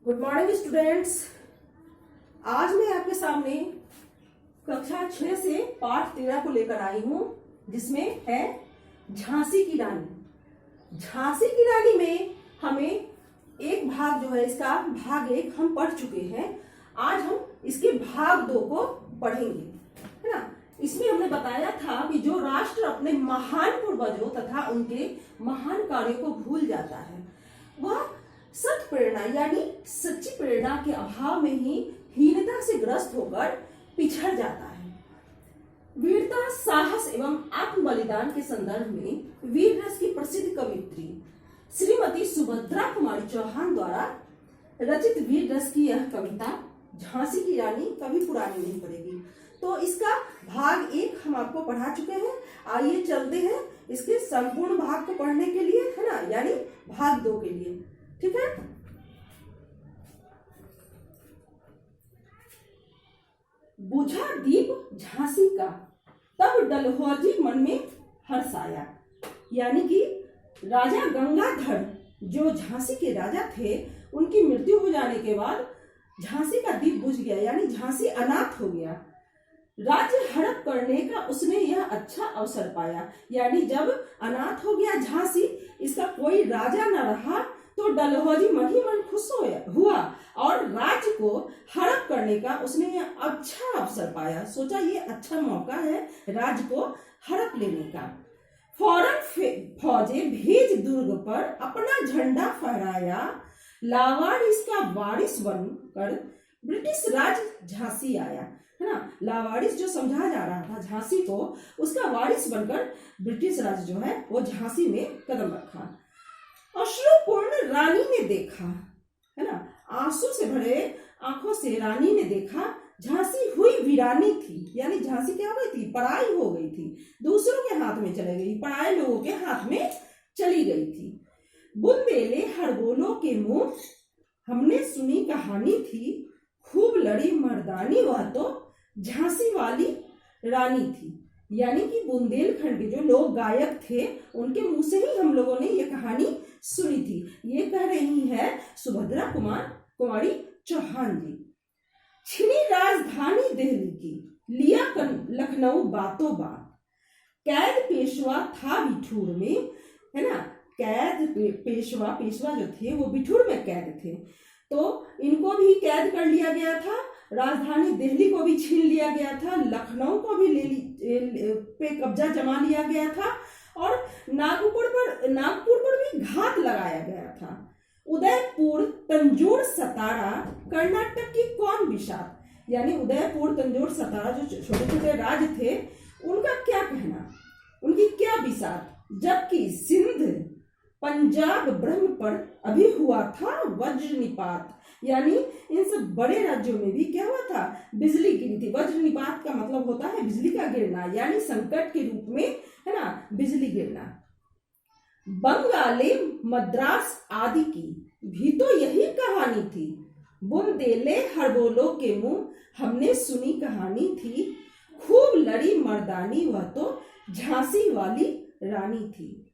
Good morning students. आज मैं आपके सामने कक्षा 6 से पाठ 13 को लेकर आई हूं, जिसमें है झांसी की रानी। झांसी की रानी में हमें एक भाग जो है, इसका भाग 1 हम पढ़ चुके हैं। आज हम इसके भाग 2 को पढ़ेंगे, है ना। इसमें हमने बताया था कि जो राष्ट्र अपने महान पूर्वजों तथा उनके महान कार्यों को भूल जाता है, वह सत प्रेरणा यानी सच्ची प्रेरणा के अभाव में ही हीनता से ग्रस्त होकर पिछड़ जाता है। वीरता, साहस एवं आत्म बलिदान के संदर्भ में वीर रस की प्रसिद्ध कवियत्री श्रीमती सुभद्रा कुमारी चौहान द्वारा रचित वीर रस की यह कविता झांसी की रानी कभी पुरानी नहीं पड़ेगी। तो इसका भाग 1 हम आपको पढ़ा चुके हैं। आइए चलते हैं इसके संपूर्ण भाग को पढ़ने के लिए, है ना, यानी भाग 2 के लिए। ठीक है। बुझा दीप झांसी का, तब डलहौजी मन में हर्ष आया। यानी कि राजा गंगाधर जो झांसी के राजा थे, उनकी मृत्यु हो जाने के बाद झांसी का दीप बुझ गया, यानी झांसी अनाथ हो गया। राज्य हड़प करने का उसने यह अच्छा अवसर पाया। यानी जब अनाथ हो गया झांसी, इसका कोई राजा न रहा, तो डलहौजी मन ही मन खुश हुआ और राज्य को हड़प करने का उसने यह अच्छा अवसर पाया। सोचा ये अच्छा मौका है राज्य को हड़प लेने का। फौरन फौजें भेज दुर्ग पर अपना झंडा फहराया। लावारिस का वारिस बनकर ब्रिटिश राज झांसी आया, है ना। लावारिस जो समझा जा रहा था झांसी को, उसका वारिस बनकर ब्रिटिश राज जो है वो झांसी में कदम रखा। अश्रुपूर्ण रानी ने देखा, है ना, आंसू से भरे आंखों से रानी ने देखा झांसी हुई वीरानी थी। यानी झांसी क्या हो गई थी? पराई हो गई थी, दूसरों के हाथ में चली गई, पराए लोगों के हाथ में चली गई थी। बुंदेले हड़बोलों के मुंह हमने सुनी कहानी थी, खूब लड़ी मर्दानी वह तो झांसी वाली रानी थी। यानी कि बुंदेलखंड के जो लोग गायक थे, उनके मुंह से ही हम लोगों ने ये कहानी सुनी थी। ये कह रही है सुभद्रा कुमारी चौहान जी। छिनी राजधानी दिल्ली की, लिया लखनऊ बातों बात। कैद पेशवा था बिठूर में, है ना। कैद पेशवा जो थे वो बिठूर में कैद थे, तो इनको भी कैद कर लिया गया था। राजधानी दिल्ली को भी छीन लिया गया था, लखनऊ को भी पे कब्जा जमा लिया गया था, और नागपुर पर भी घात लगाया गया था। उदयपुर, तंजौर, सतारा, कर्नाटक की कौन बिसात। यानी उदयपुर, तंजौर, सतारा जो छोटे छोटे राज्य थे, उनका क्या कहना, उनकी क्या बिसात। जबकि सिंध, पंजाब, ब्रह्म पर अभी हुआ था वज्रनिपात। यानी इन सब बड़े राज्यों में भी क्या हुआ था? बिजली गिरी थी। वज्रनिपात का मतलब होता है बिजली का गिरना, यानी संकट के रूप में, है ना, बिजली गिरना। बंगाली, मद्रास आदि की भी तो यही कहानी थी। बुंदेले हड़बोलों के मुंह हमने सुनी कहानी थी, खूब लड़ी मर्दानी वह तो झांसी वाली रानी थी।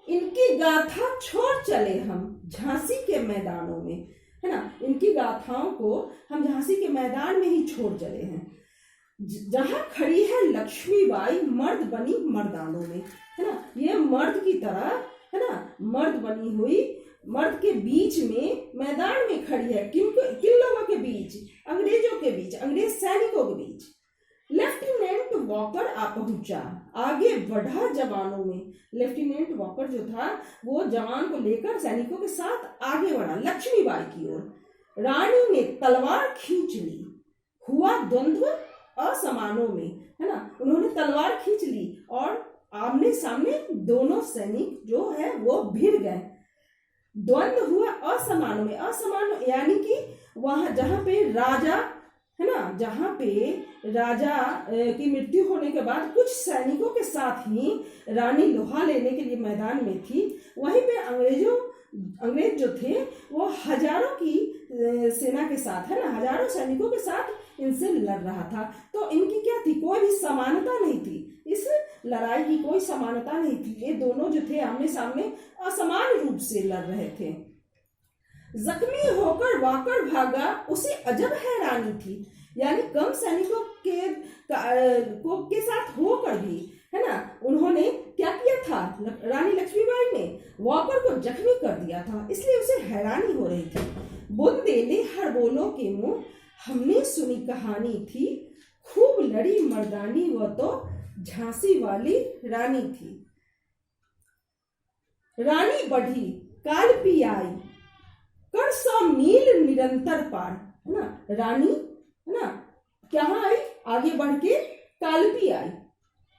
इनकी गाथा छोड़ चले हम झांसी के मैदानों में, है ना। इनकी गाथाओं को हम झांसी के मैदान में ही छोड़ चले हैं। जहां खड़ी है लक्ष्मीबाई मर्द बनी मर्दानों में, है ना। ये मर्द की तरह, है ना, मर्द बनी हुई, मर्द के बीच में मैदान में खड़ी है। किन लोगों के बीच? अंग्रेजों के बीच, अंग्रेज सैनिकों के बीच। लेफ्टिनेंट वॉकर आ पहुंचा, आगे बढ़ा जवानों में। लेफ्टिनेंट वॉकर जो था वो जवान को लेकर सैनिकों के साथ आगे बढ़ा लक्ष्मीबाई की ओर। रानी ने तलवार खींच ली, हुआ द्वंद्व असमानों में, है ना। उन्होंने तलवार खींच ली और आमने सामने दोनों सैनिक जो है वो भिड़ गए। द्वंद्व हुआ असमानों में। असमान यानी कि वहां जहां पे राजा, है ना, जहां पे राजा की मृत्यु होने के बाद कुछ सैनिकों के साथ ही रानी लोहा लेने के लिए मैदान में थी, वहीं पे अंग्रेज जो थे वो हजारों की सेना के साथ, है ना, हजारों सैनिकों के साथ इनसे लड़ रहा था। तो इनकी क्या थी? कोई भी समानता नहीं थी, इस लड़ाई की कोई समानता नहीं थी। ये दोनों जो थे आमने सामने असमान रूप से लड़ रहे थे। जख्मी होकर वाकर भागा उसे अजब हैरानी थी। यानी कम सैनिकों के साथ होकर भी, है ना, उन्होंने क्या किया था, रानी लक्ष्मीबाई ने वाकर को जख्मी कर दिया था, इसलिए उसे हैरानी हो रही थी। बुंदेले हड़बोलों के मुंह हमने सुनी कहानी थी, खूब लड़ी मर्दानी वो तो झांसी वाली रानी थी। रानी बढ़ी काल पी आई कर 100 मील निरंतर पार, है ना, रानी, है ना, क्या आई, आगे बढ़ के कालपी आई,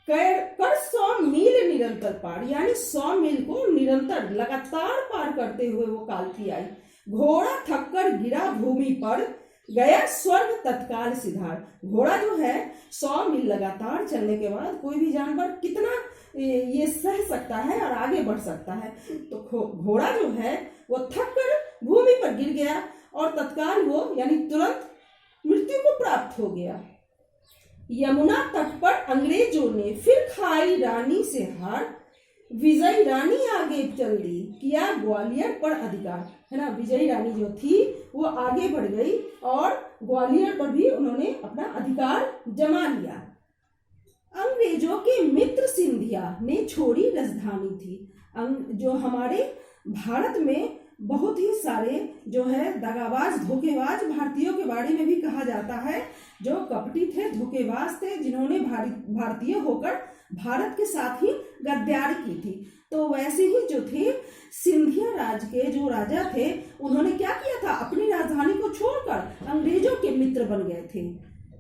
कर 100 मील निरंतर पार, यानी 100 मील को निरंतर लगातार पार करते हुए वो कालपी आई। घोड़ा थककर गिरा भूमि पर, गया स्वर्ग तत्काल सिधार। घोड़ा जो है 100 मील लगातार चलने के बाद कोई भी जानवर कितना ये सह सकता है और आगे बढ़ सकता है, तो घोड़ा जो है वो थक कर भूमि पर गिर गया और तत्काल वो यानी तुरंत मृत्यु को प्राप्त हो गया। यमुना तट पर अंग्रेजों ने फिर खाई रानी से हार, विजयी रानी आगे चल दी किया ग्वालियर पर अधिकार, है ना, विजयी रानी जो थी वो आगे बढ़ गई और ग्वालियर पर भी उन्होंने अपना अधिकार जमा लिया। अंग्रेजों के मित्र सिंधिया ने छोड़ी राजधानी थी। जो हमारे भारत में बहुत ही सारे जो है दगाबाज धोखेबाज भारतीयों के बारे में भी कहा जाता है, जो कपटी थे, धोखेबाज थे, जिन्होंने भारतीय होकर भारत के साथ ही गद्दारी की थी। तो वैसे ही जो थे सिंधिया राज के जो राजा थे, उन्होंने क्या किया था, अपनी राजधानी को छोड़कर अंग्रेजों के मित्र बन गए थे।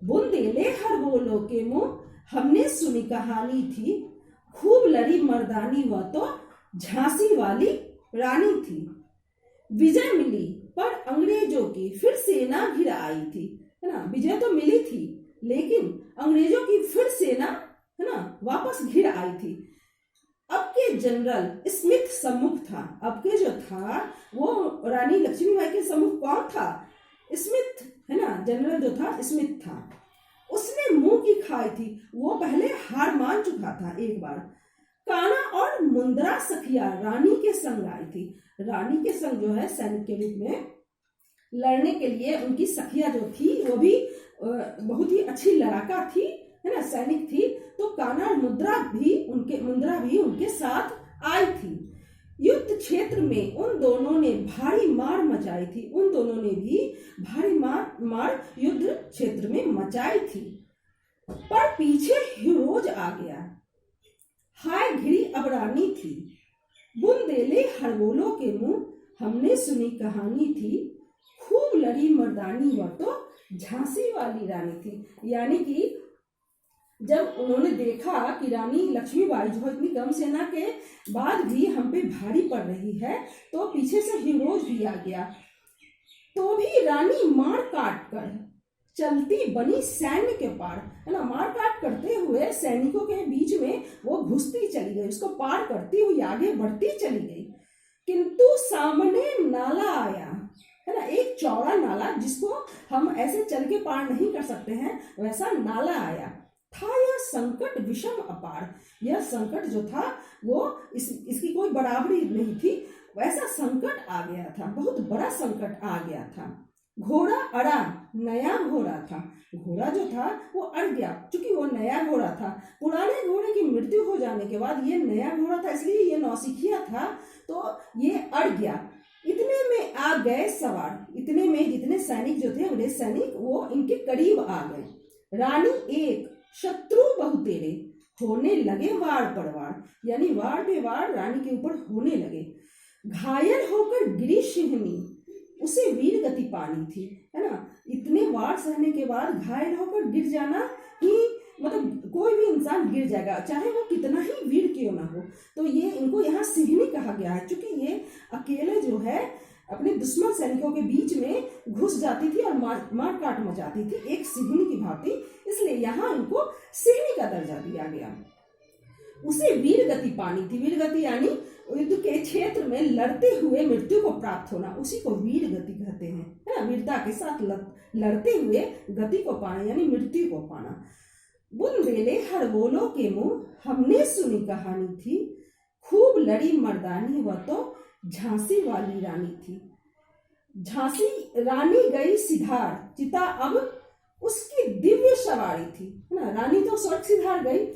बुंदेले हड़बोलों के मुंह हमने सुनी कहानी थी, खूब लड़ी मर्दानी वह तो झांसी वाली रानी थी। विजय मिली पर अंग्रेजों की फिर सेना घिर आई थी, है ना, विजय तो मिली थी लेकिन अंग्रेजों की फिर सेना, है ना, वापस घिर आई थी। अब के जनरल स्मिथ सम्मुख था। अब के जो था वो रानी लक्ष्मीबाई के सम्मुख कौन था, स्मिथ, है ना, जनरल जो था स्मिथ था। उसने मुंह की खाई थी, वो पहले हार मान चुका था एक बार। काना और मुंद्रा सखिया रानी के संग आई थी। रानी के संग जो है सैनिक के रूप में लड़ने के लिए उनकी सखिया जो थी वो भी बहुत ही अच्छी लड़ाका थी, है ना, सैनिक थी। तो काना और मुंद्रा भी उनके साथ आई थी। युद्ध क्षेत्र में उन दोनों ने भारी मार मचाई थी। उन दोनों ने भी भारी मार युद्ध क्षेत्र में मचाई थी। पर पीछे हिरोज आ गया, हाय घिरी अब रानी थी। बुंदेले हड़बोलों के मुंह हमने सुनी कहानी थी, खूब लड़ी मर्दानी वह तो झांसी वाली रानी थी। यानी कि जब उन्होंने देखा कि रानी लक्ष्मीबाई जो इतनी कम सेना के बाद भी हम पे भारी पड़ रही है, तो पीछे से हिरोज भी आ गया। तो भी रानी मार काट कर चलती बनी सैन्य के पार, है ना, मार काट करते हुए सैनिकों के बीच में वो घुसती चली गई, उसको पार करती हुई आगे बढ़ती चली गई। किंतु सामने नाला आया, है ना, एक चौड़ा नाला जिसको हम ऐसे चल के पार नहीं कर सकते हैं, वैसा नाला आया था। यह संकट विषम अपार, यह संकट जो था वो इसकी कोई बराबरी नहीं थी, वैसा संकट आ गया था, बहुत बड़ा संकट आ गया था। घोड़ा अड़ा, नया घोड़ा था। घोड़ा जो था वो अड़ गया, क्योंकि वो नया घोड़ा था। पुराने घोड़े की मृत्यु हो जाने के बाद ये नया घोड़ा था, इसलिए ये नौसिखिया था, तो ये अड़ गया। इतने में आ गए सवार, इतने में जितने सैनिक जो थे अंग्रेज सैनिक वो इनके करीब आ गए। रानी एक शत्रु बहुतेरे, होने लगे वार पर वार, यानी वार पे वार रानी के ऊपर होने लगे। घायल होकर गिरी सिंहनी, उसे वीर गति पानी थी, है ना, इतने वार सहने के बाद घायल होकर गिर जाना ही, मतलब कोई भी इंसान गिर जाएगा, चाहे वो कितना ही वीर क्यों ना हो। तो ये इनको यहाँ सिंहनी कहा गया है, क्योंकि ये अकेले जो है अपने दुश्मन सैनिकों के बीच में घुस जाती थी और मार काट मचाती थी, एक सिंहनी की भांति, इसलिए यहाँ इनको सिंहनी का दर्जा दिया गया। उसे वीर गति पानी थी। वीर गति यानी युद्ध के क्षेत्र में लड़ते हुए मृत्यु को प्राप्त होना, उसी को वीर गति कहते हैं, है ना, वीरता के साथ लड़ते हुए गति को पाना यानी मृत्यु को पाना। बुंदेले हड़बोलों के मुंह हमने सुनी कहानी थी, खूब लड़ी मर्दानी वह तो झांसी वाली रानी थी। झांसी रानी गई सिधार, चिता अब उसकी दिव्य सवारी थी, है ना। रानी तो स्वर्ग सिधार गई,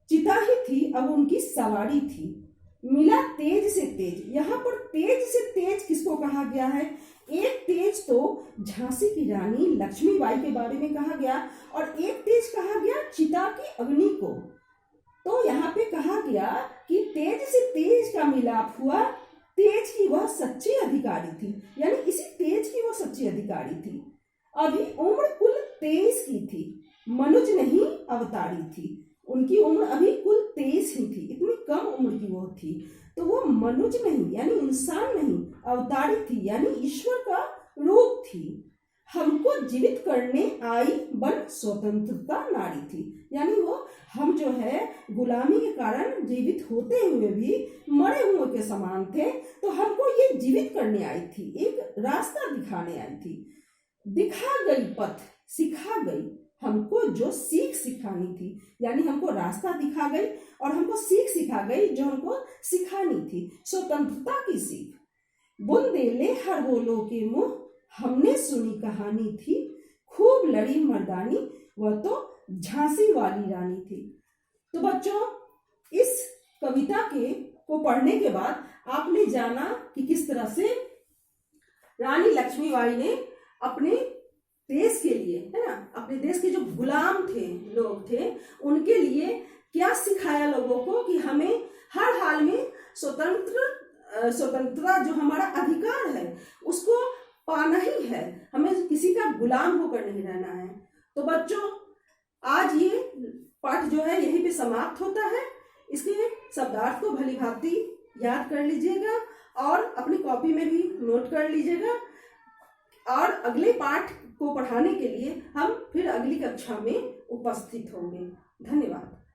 चिता ही थी अब उनकी सवारी थी। मिला तेज से तेज, यहाँ पर तेज से तेज किसको कहा गया है? एक तेज तो झांसी की रानी लक्ष्मीबाई के बारे में कहा गया और एक तेज कहा गया चिता की अग्नि को। तो यहाँ पे कहा गया कि तेज से तेज का मिलाप हुआ, तेज की वह सच्ची अधिकारी थी, यानी इसी तेज की वह सच्ची अधिकारी थी। अभी उम्र कुल 23 की थी, मनुज नहीं अवतारी थी। उनकी उम्र अभी कुल 23 ही थी, इतनी कम उम्र की वो थी। तो वो मनुज नहीं यानी इंसान नहीं, अवतारी थी यानी ईश्वर का रूप थी। हमको जीवित करने आई बन स्वतंत्रता नारी थी, यानी वो हम जो है गुलामी के कारण जीवित होते हुए भी मरे हुए के समान थे, तो हमको ये जीवित करने आई थी, एक रास्ता दिखाने आई थी। दिखा गई पथ सिखा गई, हमको जो सीख सिखानी थी, यानी हमको रास्ता दिखा गई और हमको सीख सिखा गई जो हमको सिखानी थी, स्वतंत्रता की सीख। बुंदेले हर बोलो के मुंह, हमने सुनी कहानी थी, खूब लड़ी मर्दानी, वह तो झांसी वाली रानी थी। तो बच्चों, इस कविता को पढ़ने के बाद आपने जाना कि किस तरह से रानी लक्ष्मीबाई ने अपने देश के लिए, है ना, अपने देश के जो गुलाम थे लोग थे उनके लिए क्या सिखाया लोगों को कि हमें हर हाल में स्वतंत्रता जो हमारा अधिकार है उसको पाना ही है, हमें किसी का गुलाम होकर नहीं रहना है। तो बच्चों, आज ये पाठ जो है यहीं पे समाप्त होता है। इसके शब्दार्थ को भली भांति याद कर लीजिएगा और अपनी कॉपी में भी नोट कर लीजिएगा, और अगले पाठ को पढ़ाने के लिए हम फिर अगली कक्षा में उपस्थित होंगे। धन्यवाद।